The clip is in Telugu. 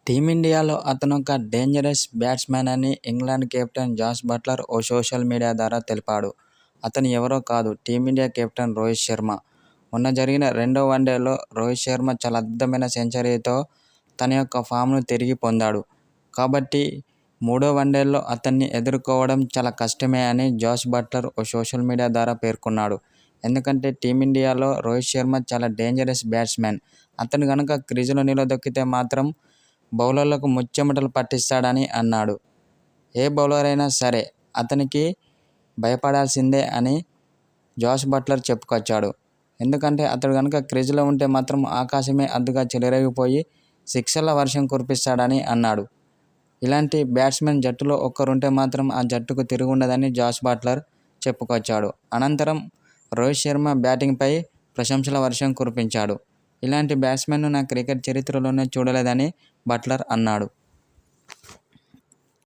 టీమిండియాలో అతనొక డేంజరస్ బ్యాట్స్మన్ అని ఇంగ్లాండ్ కెప్టెన్ జాస్ బట్లర్ ఓ సోషల్ మీడియా ద్వారా తెలిపాడు. అతను ఎవరో కాదు, టీమిండియా కెప్టెన్ రోహిత్ శర్మ. మొన్న జరిగిన రెండో వన్డేలో రోహిత్ శర్మ చాలా అద్భుతమైన సెంచరీతో తన యొక్క ఫామ్ను తిరిగి పొందాడు. కాబట్టి మూడో వన్డేలో అతన్ని ఎదుర్కోవడం చాలా కష్టమే అని జాస్ బట్లర్ ఓ సోషల్ మీడియా ద్వారా పేర్కొన్నాడు. ఎందుకంటే టీమిండియాలో రోహిత్ శర్మ చాలా డేంజరస్ బ్యాట్స్మన్. అతను గనుక క్రీజులో నిలదొక్కితే మాత్రం బౌలర్లకు ముచ్చెమటలు పట్టిస్తాడని అన్నాడు. ఏ బౌలర్ అయినా సరే అతనికి భయపడాల్సిందే అని జాస్ బట్లర్ చెప్పుకొచ్చాడు. ఎందుకంటే అతడు కనుక క్రీజులో ఉంటే మాత్రం ఆకాశమే అడ్డుగా చెలరేగిపోయి సిక్సర్ల వర్షం కురిపిస్తాడని అన్నాడు. ఇలాంటి బ్యాట్స్మెన్ జట్టులో ఒక్కరుంటే మాత్రం ఆ జట్టుకు తిరుగుండదని జాస్ బట్లర్ చెప్పుకొచ్చాడు. అనంతరం రోహిత్ శర్మ బ్యాటింగ్పై ప్రశంసల వర్షం కురిపించాడు. ఇలాంటి బ్యాట్స్మెన్ను నా క్రికెట్ చరిత్రలోనే చూడలేదని బట్లర్ అన్నాడు.